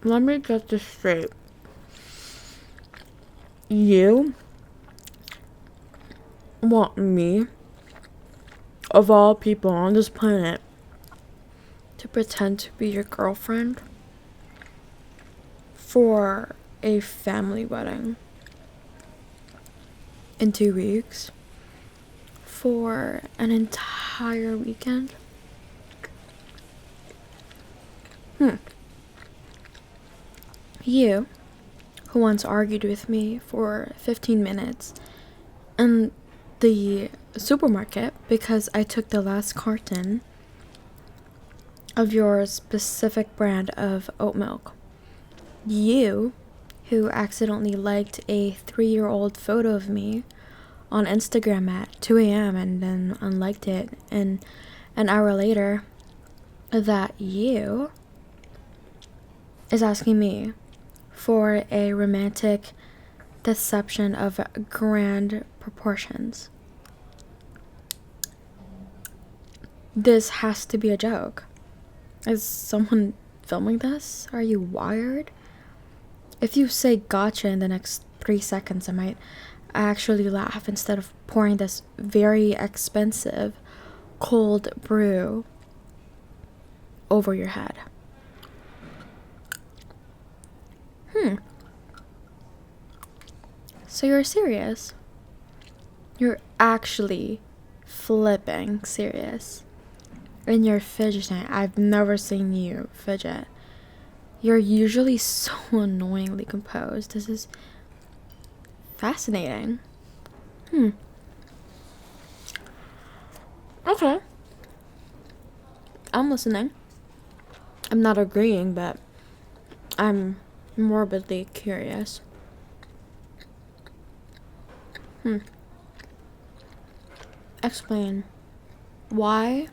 Let me get this straight. You want me, of all people on this planet, to pretend to be your girlfriend for a family wedding in 2 weeks for an entire weekend? You, who once argued with me for 15 minutes in the supermarket because I took the last carton of your specific brand of oat milk. You, who accidentally liked a 3-year-old photo of me on Instagram at 2 a.m. and then unliked it, and an hour later, that you is asking me for a romantic deception of grand proportions. This has to be a joke. Is someone filming this? Are you wired? If you say gotcha in the next 3 seconds, I might actually laugh instead of pouring this very expensive cold brew over your head. So you're serious? You're actually flipping serious. And you're fidgeting. I've never seen you fidget. You're usually so annoyingly composed. This is fascinating. Okay. I'm listening. I'm not agreeing, but I'm morbidly curious. Explain. Why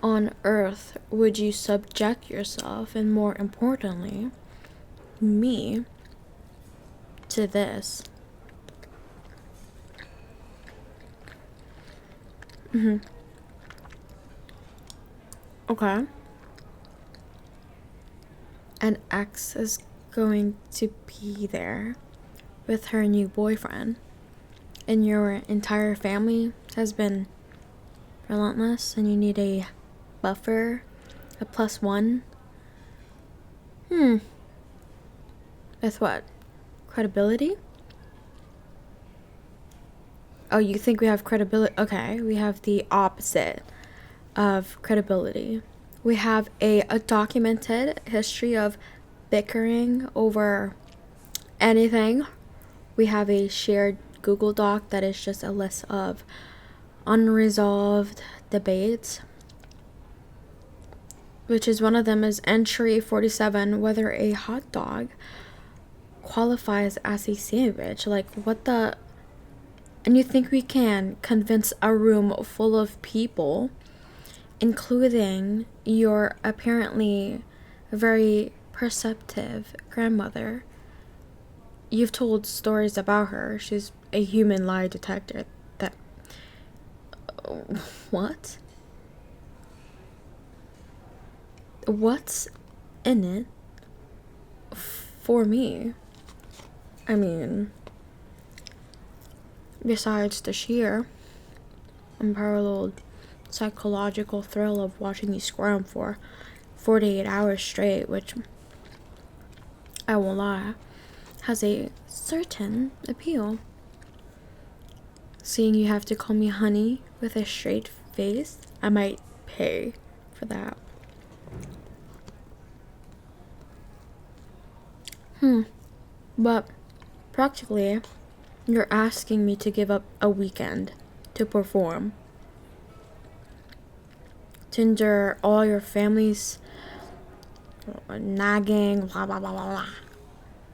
on earth would you subject yourself, and more importantly, me, to this? Okay. An ex is going to be there with her new boyfriend, and your entire family has been relentless, and you need a buffer, a +1. With what? Credibility? Oh, you think we have credibility? Okay, we have the opposite of credibility. We have a documented history of bickering over anything. We have a shared Google Doc that is just a list of unresolved debates, which is one of them is entry 47, whether a hot dog qualifies as a sandwich. Like, what the? And you think we can convince a room full of people, including your apparently very perceptive grandmother? You've told stories about her. She's a human lie detector. That... What? What's in it for me? I mean, besides the sheer unparalleled psychological thrill of watching you squirm for 48 hours straight, which, I won't lie, has a certain appeal. Seeing you have to call me honey with a straight face, I might pay for that. But practically, you're asking me to give up a weekend to perform, to endure all your family's nagging, blah blah blah blah blah,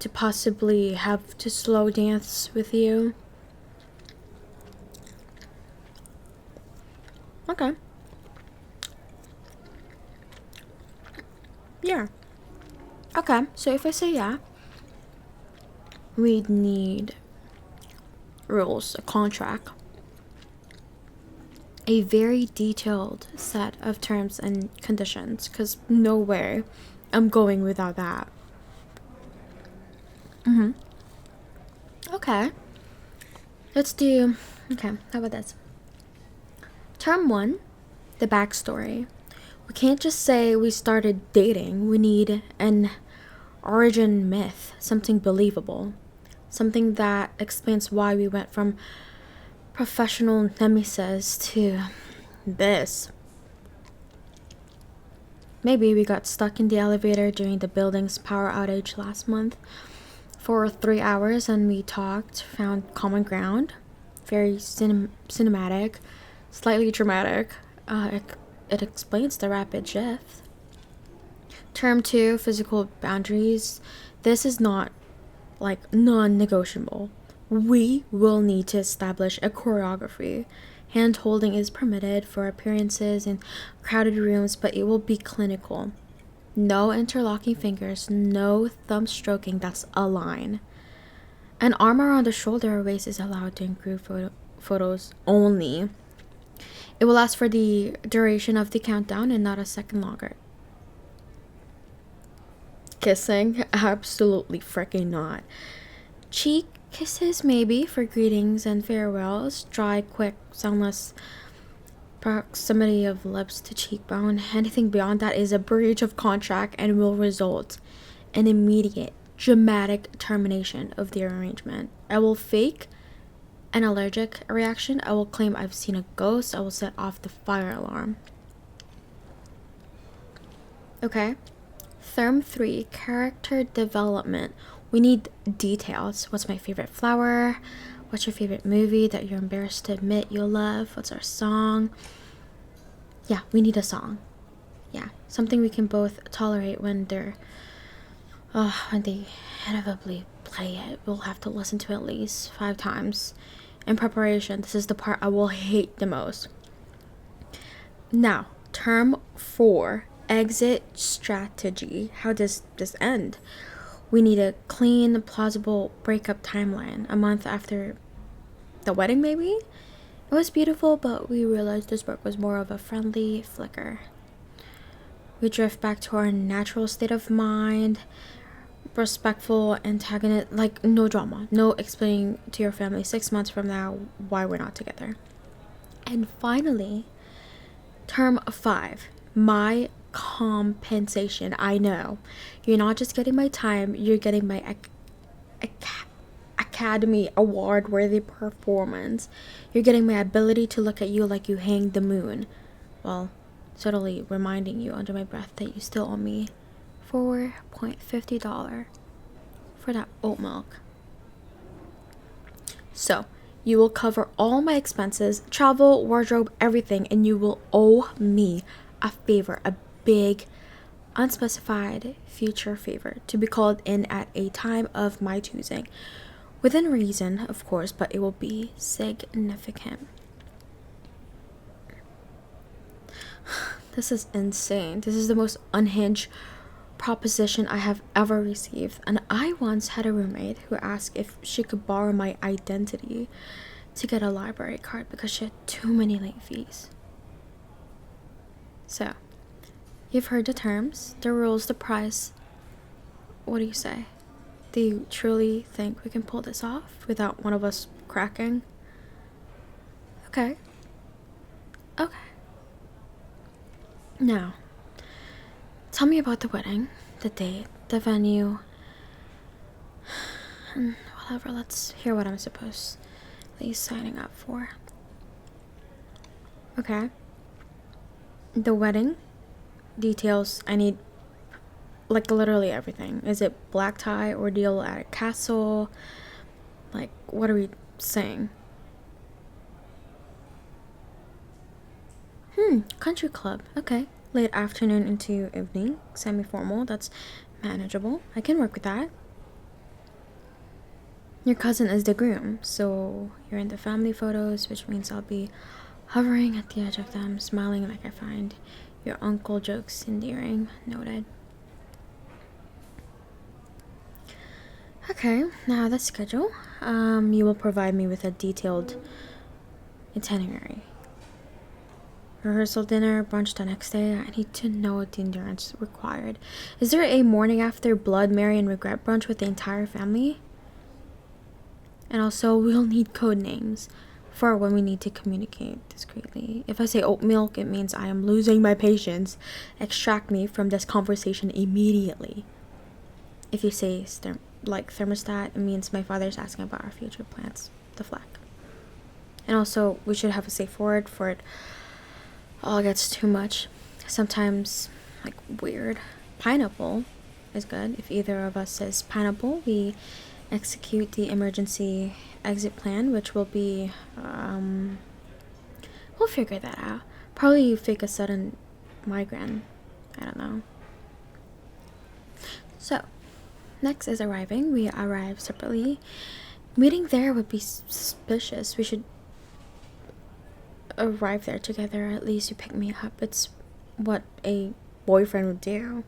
to possibly have to slow dance with you. Okay. Yeah. Okay, so if I say yeah, we'd need rules, a contract. a very detailed set of terms and conditions, because no way I'm going without that. Okay. Okay, how about this? Term 1, the backstory. We can't just say we started dating. We need an origin myth, something believable. Something that explains why we went from professional nemesis to this. Maybe we got stuck in the elevator during the building's power outage last month for 3 hours and we talked, found common ground. Very cinematic, slightly dramatic. It explains the rapid shift. Term 2, physical boundaries. This is not like non-negotiable. We will need to establish a choreography. Hand holding is permitted for appearances in crowded rooms, but it will be clinical. No interlocking fingers, no thumb stroking, that's a line. An arm around the shoulder or waist is allowed in group photos only. It will last for the duration of the countdown and not a second longer. Kissing? Absolutely freaking not. Cheek kisses maybe for greetings and farewells. Dry, quick, soundless proximity of lips to cheekbone. Anything beyond that is a breach of contract and will result in immediate, dramatic termination of the arrangement. I will fake an allergic reaction. I will claim I've seen a ghost. I will set off the fire alarm. Okay. Term 3, character development. We need details. What's my favorite flower? What's your favorite movie that you're embarrassed to admit you love? What's our song? Yeah, we need a song. Yeah, something we can both tolerate when they inevitably play it. We'll have to listen to it at least 5 times. In preparation, this is the part I will hate the most. Now, term 4, exit strategy. How does this end? We need a clean, plausible breakup timeline. A month after the wedding, maybe? It was beautiful, but we realized this work was more of a friendly flicker. We drift back to our natural state of mind, respectful antagonist, like no drama, no explaining to your family 6 months from now why we're not together. And finally, term 5, my compensation. I know you're not just getting my time, you're getting my Academy Award worthy performance. You're getting my ability to look at you like you hang the moon, while subtly reminding you under my breath that you still owe me $4.50 for that oat milk. So you will cover all my expenses, travel, wardrobe, everything, and you will owe me a favor, a big, unspecified future favor, to be called in at a time of my choosing. Within reason, of course, but it will be significant. This is insane. This is the most unhinged proposition I have ever received. And I once had a roommate who asked if she could borrow my identity to get a library card because she had too many late fees. So, you've heard the terms, the rules, the price. What do you say? Do you truly think we can pull this off without one of us cracking? Okay. Now, tell me about the wedding, the date, the venue, and whatever. Let's hear what I'm supposed to be signing up for. Okay. The wedding details, I need like literally everything. Is it black tie ordeal at a castle? Like, what are we saying? Country club. Okay. Late afternoon into evening. Semi-formal. That's manageable. I can work with that. Your cousin is the groom, so you're in the family photos, which means I'll be hovering at the edge of them, smiling like I find your uncle jokes endearing. Noted. Okay, now the schedule. You will provide me with a detailed itinerary. Rehearsal dinner, brunch the next day. I need to know the endurance required. Is there a morning after blood, marry, and regret brunch with the entire family? And also, we'll need code names for when we need to communicate discreetly. If I say oat milk, it means I am losing my patience. Extract me from this conversation immediately. If you say thermostat, it means my father's asking about our future plans. The flag. And also, we should have a safe word for it all gets too much. Sometimes, like, weird. Pineapple is good. If either of us says pineapple, we execute the emergency exit plan, which will be, we'll figure that out. Probably fake a sudden migraine. I don't know. So, next is arriving. We arrive separately. Meeting there would be suspicious. We should arrive there together. At least you pick me up. It's what a boyfriend would do.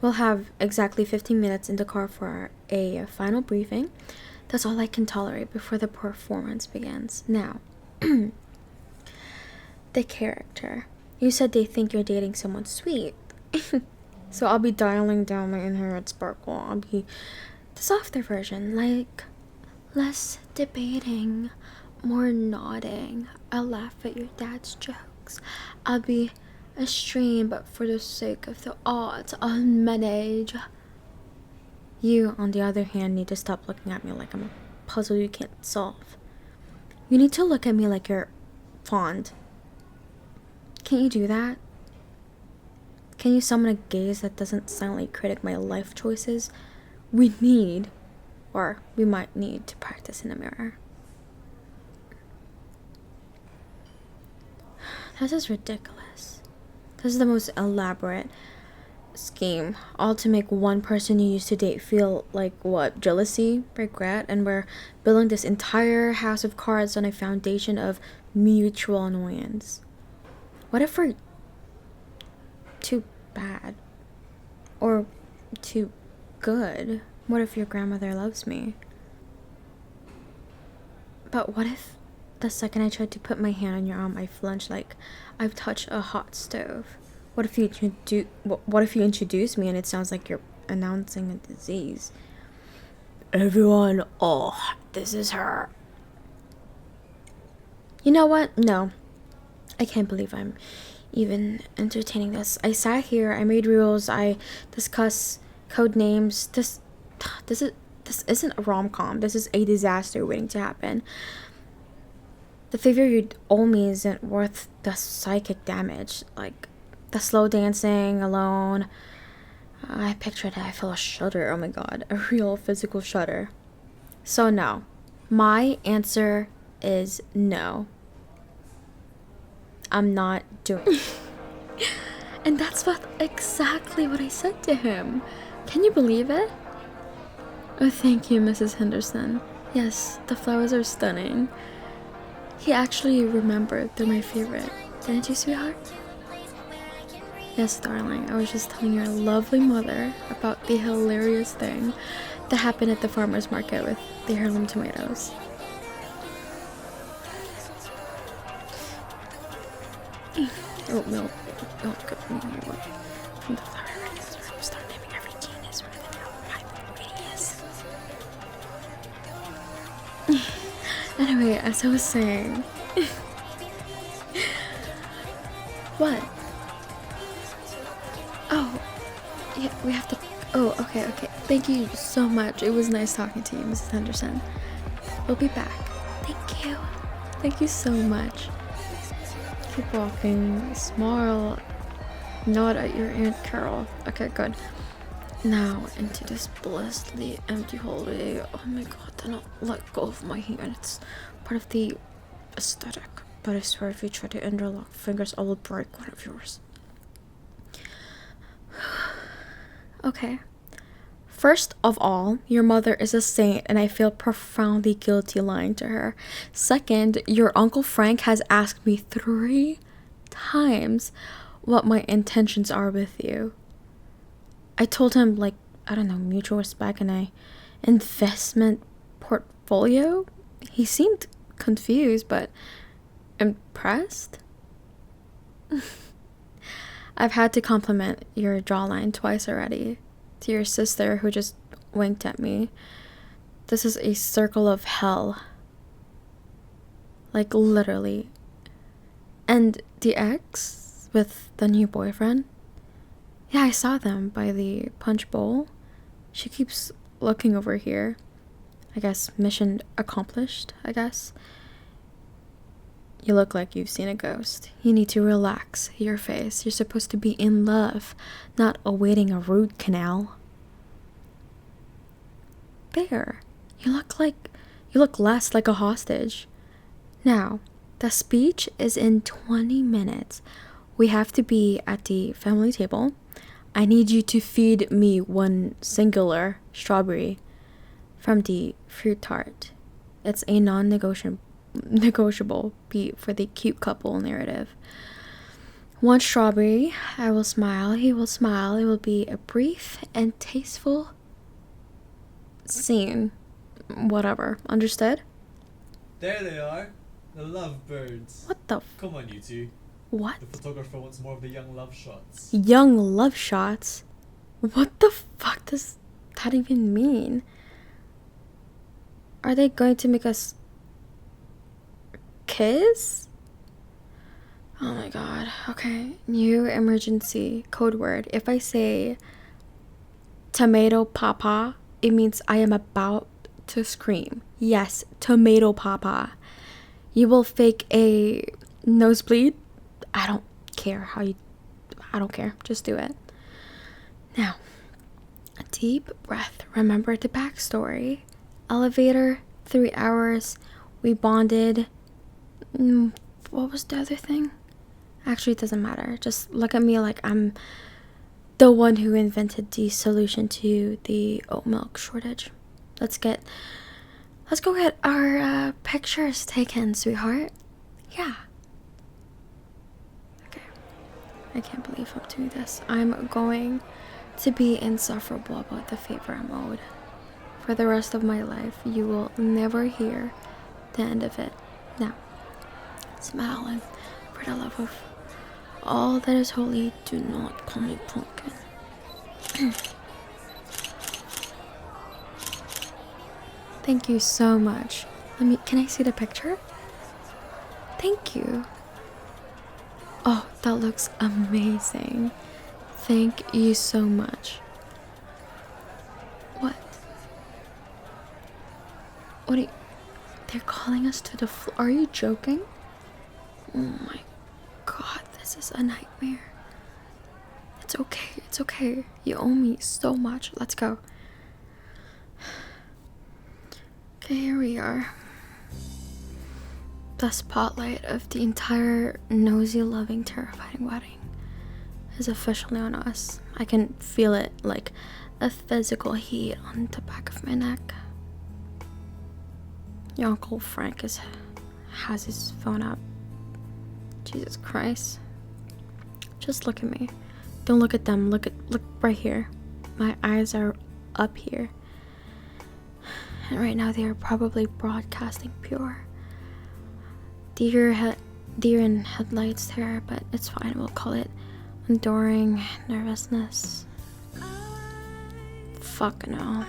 We'll have exactly 15 minutes in the car for a final briefing. That's all I can tolerate before the performance begins. Now, the character. You said they think you're dating someone sweet. So I'll be dialing down my inherent sparkle. I'll be the softer version, like less debating, more nodding. I'll laugh at your dad's jokes. I'll be extreme, but for the sake of the odds, I'll manage. You, on the other hand, need to stop looking at me like I'm a puzzle you can't solve. You need to look at me like you're fond. Can't you do that? Can you summon a gaze that doesn't silently critic my life choices? We might need to practice in the mirror. This is ridiculous. This is the most elaborate scheme, all to make one person you used to date feel like what? Jealousy, regret, and we're building this entire house of cards on a foundation of mutual annoyance. What if we're too bad? Or too good? What if your grandmother loves me? But what if the second I tried to put my hand on your arm, I flinched like I've touched a hot stove? What if you introduce me and it sounds like you're announcing a disease? Everyone, oh, this is her. You know what? No. I can't believe I'm even entertaining this. I sat here, I made rules, I discuss code names. This isn't a rom-com. This is a disaster waiting to happen. The favor you owe me isn't worth the psychic damage. Like, the slow dancing alone. I pictured it, I feel a shudder. Oh my god, a real physical shudder. So no. My answer is no. I'm not doing it. And that's exactly what I said to him. Can you believe it? Oh, thank you, Mrs. Henderson. Yes, the flowers are stunning. He actually remembered they're my favorite. Didn't you, sweetheart? Yes, darling. I was just telling your lovely mother about the hilarious thing that happened at the farmer's market with the heirloom tomatoes. Oh, no. Don't go from the flower arranger's room. Start naming every genus with the radius. Anyway, as I was saying. What? Oh, yeah, we have to. Oh, okay. Thank you so much. It was nice talking to you, Mrs. Henderson. We'll be back. Thank you. Thank you so much. Keep walking. Smile. Nod at your Aunt Carol. Okay, good. Now into this blessedly empty hallway. Oh my god, do not let go of my hand. It's part of the aesthetic. But I swear if you try to interlock fingers, I will break one of yours. Okay. First of all, your mother is a saint and I feel profoundly guilty lying to her. Second, your Uncle Frank has asked me 3 times what my intentions are with you. I told him, like, I don't know, mutual respect and a investment portfolio. He seemed confused but impressed. I've had to compliment your jawline twice already. To your sister who just winked at me. This is a circle of hell. Like, literally. And the ex with the new boyfriend? Yeah, I saw them by the punch bowl. She keeps looking over here. I guess mission accomplished, I guess. You look like you've seen a ghost. You need to relax your face. You're supposed to be in love, not awaiting a root canal. There. You look less like a hostage. Now, the speech is in 20 minutes. We have to be at the family table. I need you to feed me one singular strawberry from the fruit tart. It's a non-negotiable beat for the cute couple narrative. One strawberry, I will smile, he will smile. It will be a brief and tasteful scene. Whatever. Understood? There they are. The lovebirds. What the Come on, you two. What? The photographer wants more of the young love shots. Young love shots? What the fuck does that even mean? Are they going to make us kiss? Oh my god. Okay. New emergency code word. If I say tomato papa, it means I am about to scream. Yes, tomato papa. You will fake a nosebleed. I don't care. Just do it. Now, a deep breath. Remember the backstory. Elevator, 3 hours. We bonded. What was the other thing? Actually, it doesn't matter. Just look at me like I'm the one who invented the solution to the oat milk shortage. Let's go get our pictures taken, sweetheart. Yeah. Okay. I can't believe I'm doing this. I'm going to be insufferable about the favorite mode. For the rest of my life, you will never hear the end of it. Now, smile, and for the love of all that is holy, do not call me pumpkin. Thank you so much. Can I see the picture? Thank you. Oh, that looks amazing. Thank you so much. What? What are you... They're calling us to the floor. Are you joking? Oh my god, this is a nightmare. It's okay. You owe me so much. Let's go. Okay, here we are. The spotlight of the entire nosy, loving, terrifying wedding is officially on us. I can feel it like a physical heat on the back of my neck. Your Uncle Frank has his phone up. Jesus Christ. Just look at me. Don't look at them. Look right here. My eyes are up here. And right now they are probably broadcasting pure. Deer in headlights there, but it's fine. We'll call it enduring nervousness. Fuck no.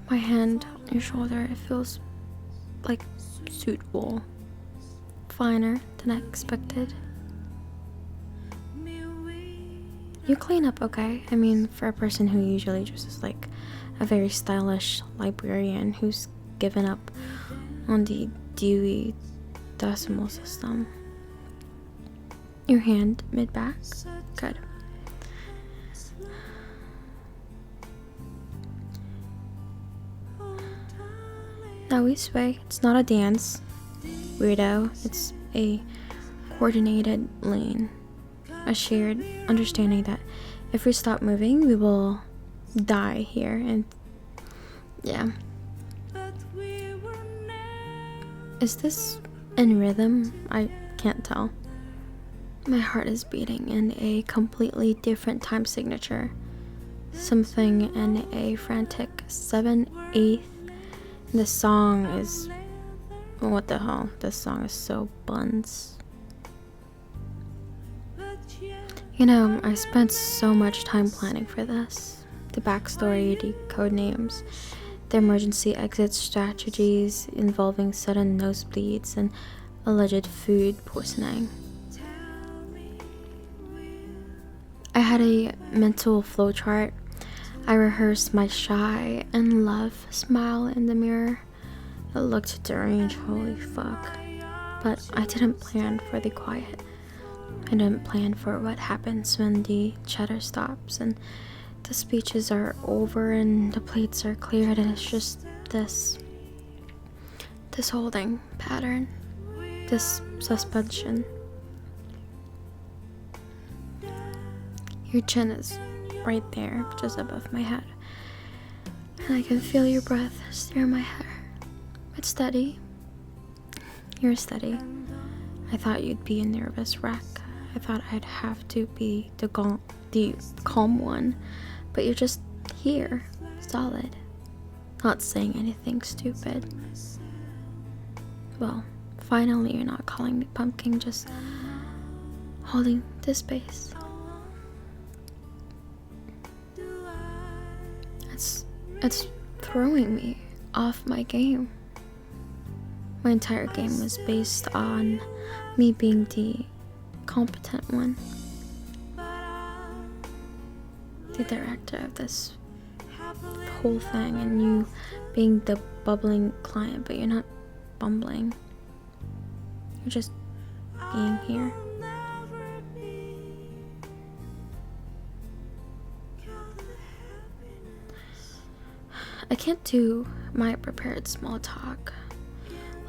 My hand on your shoulder, it feels like suit wool. Finer than I expected. You clean up okay. I mean, for a person who usually dresses like a very stylish librarian who's given up on the Dewey Decimal System. Your hand mid-back. Good. Now we sway. It's not a dance. Weirdo. It's a coordinated lean. A shared understanding that if we stop moving, we will die here. And yeah. Is this in rhythm? I can't tell. My heart is beating in a completely different time signature. Something in a frantic 7/8. This song is... what the hell? This song is so buns. You know, I spent so much time planning for this. The backstory, the code names, the emergency exit strategies involving sudden nosebleeds and alleged food poisoning. I had a mental flowchart. I rehearsed my shy and love smile in the mirror. It looked deranged, holy fuck. But I didn't plan for the quiet. I didn't plan for what happens when the chatter stops and the speeches are over and the plates are cleared, and it's just this holding pattern, this suspension. Your chin is right there, just above my head, and I can feel your breath stir my hair. It's steady. You're steady. I thought you'd be a nervous wreck. I thought I'd have to be the calm one, but you're just here, solid, not saying anything stupid. Well, finally you're not calling me pumpkin, just holding this space. It's throwing me off my game. My entire game was based on me being the competent one, the director of this whole thing, and you being the bubbling client, but you're not bumbling. You're just being here. I can't do my prepared small talk,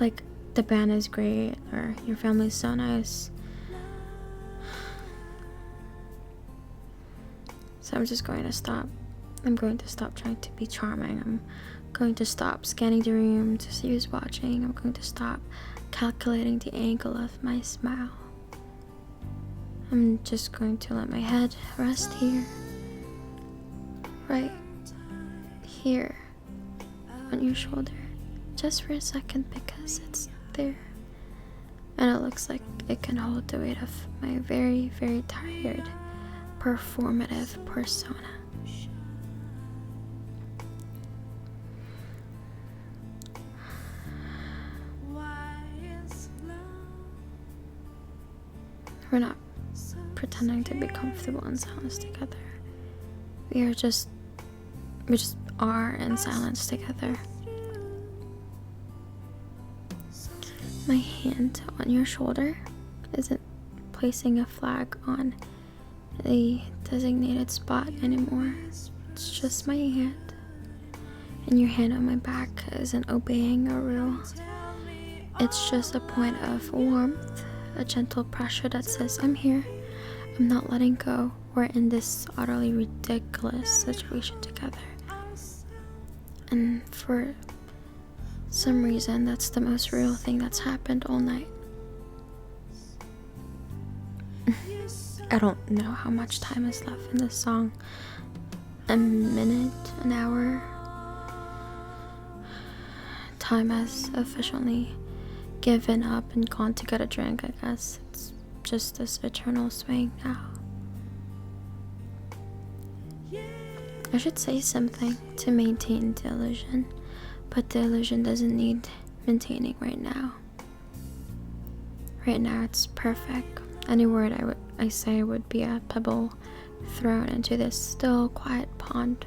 like the band is great or your family's so nice. So I'm just going to stop. I'm going to stop trying to be charming. I'm going to stop scanning the room to see who's watching. I'm going to stop calculating the angle of my smile. I'm just going to let my head rest here, right here on your shoulder, just for a second, because it's there and it looks like it can hold the weight of my very, very tired performative persona. We're not pretending to be comfortable in silence together. We just are in silence together. My hand on your shoulder isn't placing a flag on a designated spot anymore. It's just my hand. And your hand on my back isn't obeying a rule. It's just a point of warmth, a gentle pressure that says, I'm here, I'm not letting go, we're in this utterly ridiculous situation together. And for some reason, that's the most real thing that's happened all night. I don't know how much time is left in this song. A minute, an hour. Time has officially given up and gone to get a drink, I guess. It's just this eternal swing now. I should say something to maintain the illusion, but the illusion doesn't need maintaining right now. Right now it's perfect. Any word I say would be a pebble thrown into this still, quiet pond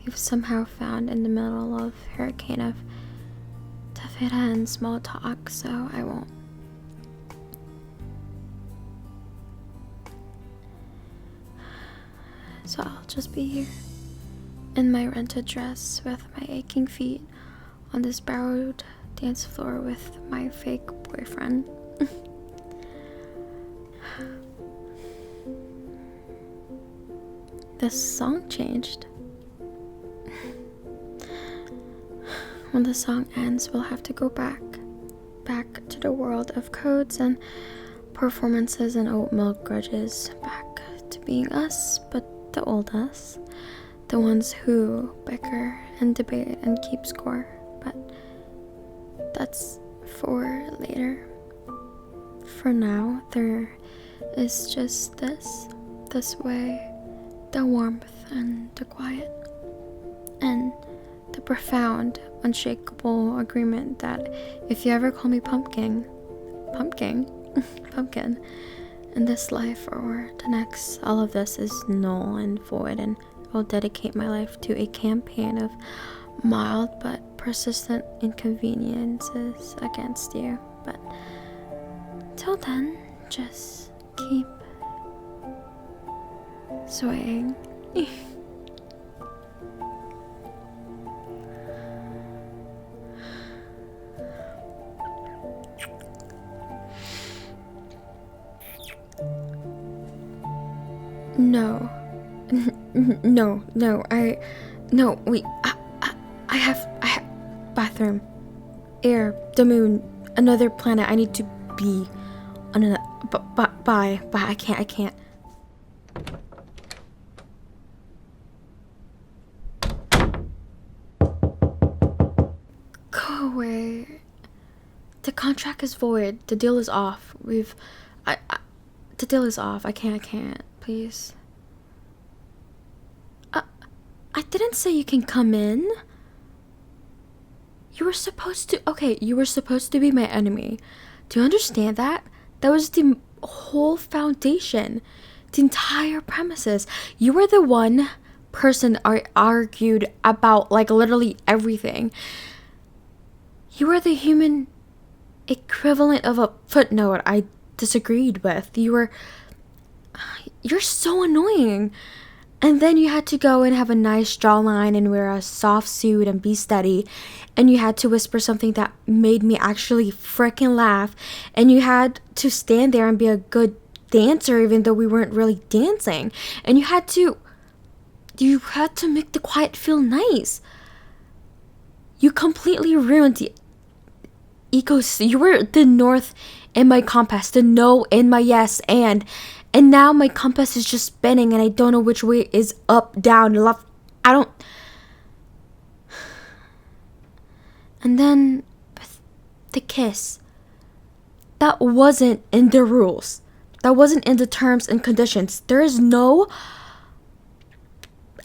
you've somehow found in the middle of a hurricane of taffeta and small talk, so I won't. So I'll just be here, in my rented dress with my aching feet on this borrowed dance floor with my fake boyfriend. The song changed. When the song ends, we'll have to go back to the world of codes and performances and oat milk grudges, back to being us, but the old us, the ones who bicker and debate and keep score. But that's for later. For now, there is just this way, the warmth and the quiet, and the profound, unshakable agreement that if you ever call me pumpkin, pumpkin, in this life or the next, all of this is null and void, and I'll dedicate my life to a campaign of mild but persistent inconveniences against you. But till then, just keep swaying. No. No, wait, I have bathroom, air, the moon, another planet. I need to be on another, bye, I can't. Go away. The contract is void. The deal is off. The deal is off. I can't, please. I didn't say you can come in. You were supposed to be my enemy. Do you understand that? That was the whole foundation, the entire premises. You were the one person I argued about, like, literally everything. You were the human equivalent of a footnote I disagreed with. You're so annoying. And then you had to go and have a nice jawline and wear a soft suit and be steady. And you had to whisper something that made me actually freaking laugh. And you had to stand there and be a good dancer even though we weren't really dancing. And you had to make the quiet feel nice. You completely ruined the ecosystem. You were the north in my compass, the no in my yes, and now my compass is just spinning and I don't know which way is up, down, left. I don't. And then with the kiss, that wasn't in the rules. That wasn't in the terms and conditions. There is no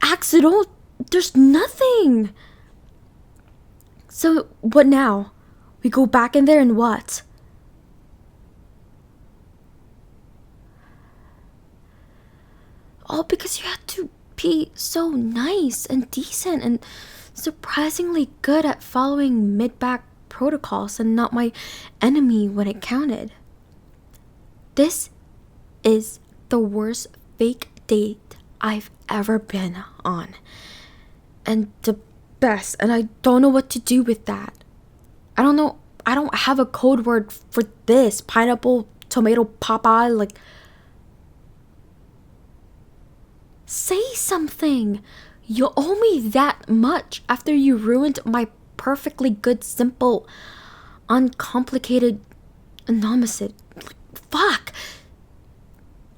accident. There's nothing. So what now? We go back in there and what? All because you had to be so nice and decent and surprisingly good at following mid-back protocols and not my enemy when it counted. This is the worst fake date I've ever been on. And the best, and I don't know what to do with that. I don't know. I don't have a code word for this. Pineapple, tomato, Popeye, like. Say something. You owe me that much after you ruined my perfectly good, simple, uncomplicated anonymous. Fuck.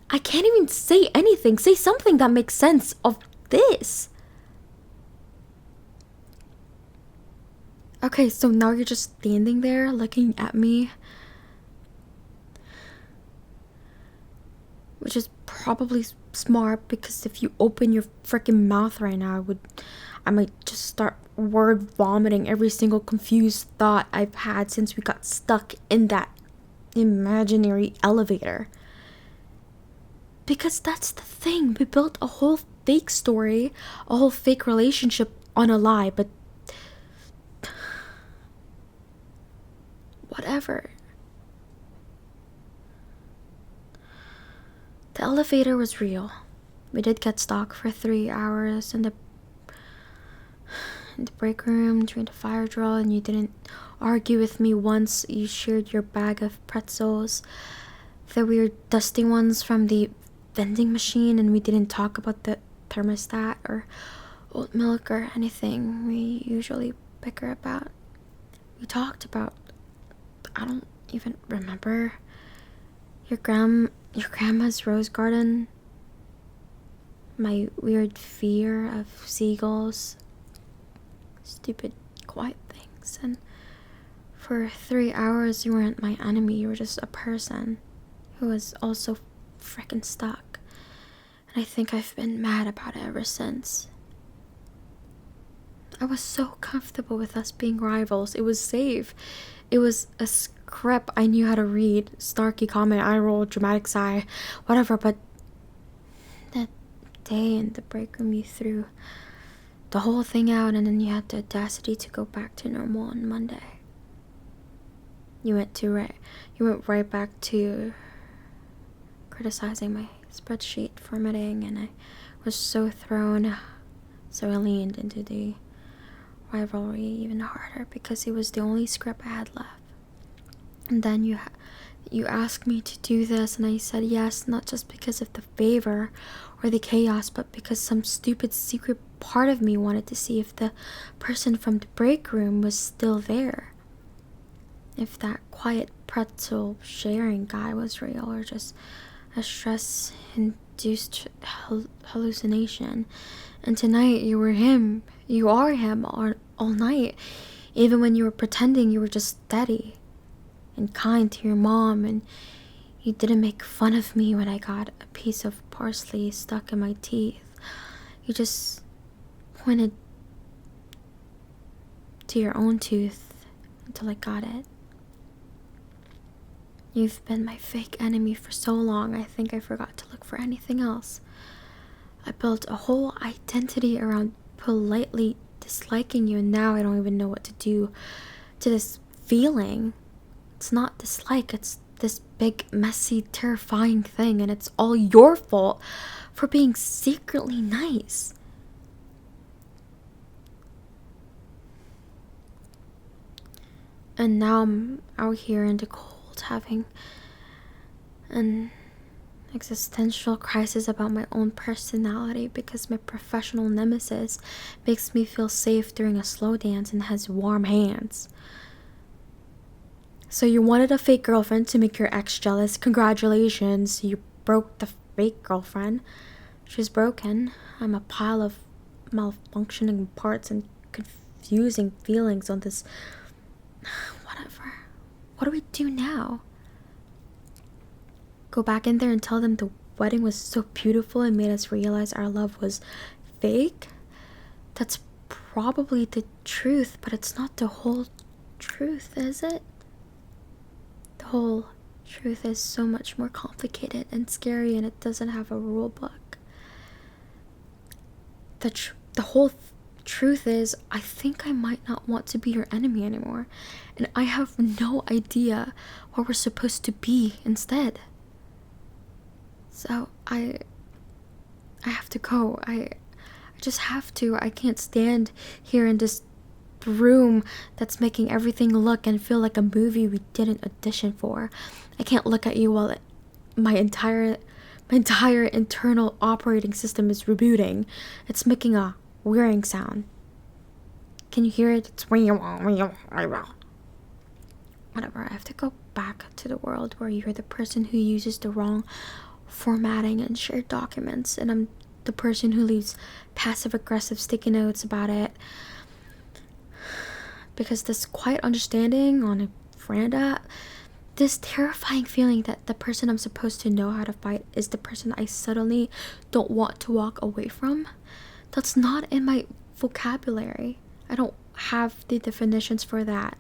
I can't even say anything. Say something that makes sense of this. Okay, so now you're just standing there looking at me. Which is probably smart, because if you open your freaking mouth right now, I might just start word vomiting every single confused thought I've had since we got stuck in that imaginary elevator. Because that's the thing. We built a whole fake story, a whole fake relationship on a lie, but whatever. The elevator was real. We did get stuck for 3 hours in the break room during the fire drill, and you didn't argue with me once. You shared your bag of pretzels, the weird dusty ones from the vending machine, and we didn't talk about the thermostat or oat milk or anything we usually bicker about. We talked about, I don't even remember, your grandma's rose garden, my weird fear of seagulls, stupid quiet things, and for 3 hours you weren't my enemy. You were just a person who was also frickin' stuck. And I think I've been mad about it ever since. I was so comfortable with us being rivals. It was safe. It was a script I knew how to read. Snarky comment, eye roll, dramatic sigh, whatever. But that day in the break room, you threw the whole thing out, and then you had the audacity to go back to normal on Monday. You went right back to criticizing my spreadsheet formatting, and I was so thrown. So I leaned into the rivalry even harder because it was the only script I had left. And then you asked me to do this, and I said yes, not just because of the favor or the chaos, but because some stupid secret part of me wanted to see if the person from the break room was still there. If that quiet pretzel sharing guy was real or just a stress-induced hallucination. And tonight you were him. You are him all night. Even when you were pretending you were just steady and kind to your mom, and you didn't make fun of me when I got a piece of parsley stuck in my teeth. You just pointed to your own tooth until I got it. You've been my fake enemy for so long, I think I forgot to look for anything else. I built a whole identity around politely disliking you, and now I don't even know what to do to this feeling. It's not dislike, it's this big, messy, terrifying thing, and it's all your fault for being secretly nice. And now I'm out here in the cold having an existential crisis about my own personality because my professional nemesis makes me feel safe during a slow dance and has warm hands. So you wanted a fake girlfriend to make your ex jealous. Congratulations, you broke the fake girlfriend. She's broken. I'm a pile of malfunctioning parts and confusing feelings on this. Whatever. What do we do now? Go back in there and tell them the wedding was so beautiful and made us realize our love was fake? That's probably the truth, but it's not the whole truth, is it? The whole truth is so much more complicated and scary, and it doesn't have a rule book. The whole truth is, I think I might not want to be your enemy anymore, and I have no idea what we're supposed to be instead. So I have to go. I just have to. I can't stand here in this room that's making everything look and feel like a movie we didn't audition for. I can't look at you while my entire internal operating system is rebooting. It's making a whirring sound. Can you hear it? It's whatever. I have to go back to the world where you're the person who uses the wrong formatting and shared documents, and I'm the person who leaves passive-aggressive sticky notes about it. Because this quiet understanding on a veranda, this terrifying feeling that the person I'm supposed to know how to fight is the person I suddenly don't want to walk away from, that's not in my vocabulary. I don't have the definitions for that.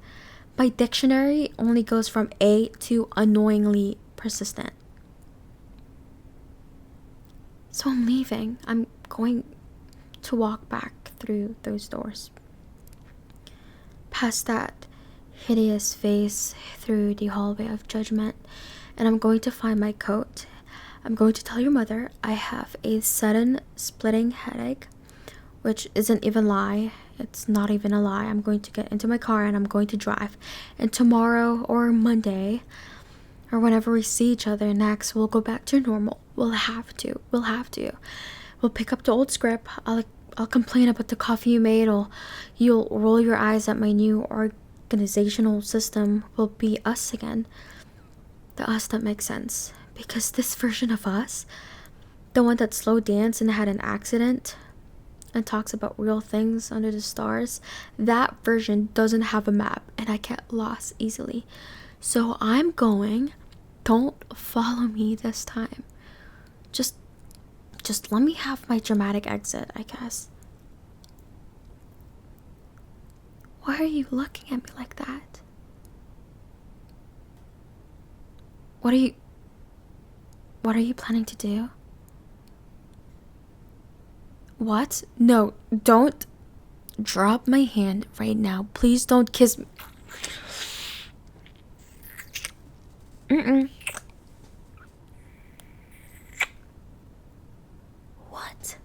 My dictionary only goes from A to annoyingly persistent. So I'm leaving. I'm going to walk back through those doors. Past that hideous face, through the hallway of judgment, and I'm going to find my coat. I'm going to tell your mother I have a sudden splitting headache, which isn't even a lie. It's not even a lie. I'm going to get into my car and I'm going to drive. And tomorrow or Monday, or whenever we see each other next, we'll go back to normal. We'll have to. We'll pick up the old script. I'll complain about the coffee you made, or you'll roll your eyes at my new organizational system. Will be us again. The us that makes sense. Because this version of us, the one that slow danced and had an accident and talks about real things under the stars, that version doesn't have a map and I get lost easily. So I'm going, don't follow me this time. Just let me have my dramatic exit, I guess. Why are you looking at me like that? What are you planning to do? What? No, don't drop my hand right now. Please don't kiss me. Mm-mm. What?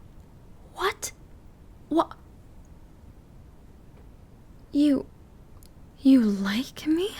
What? What? You like me?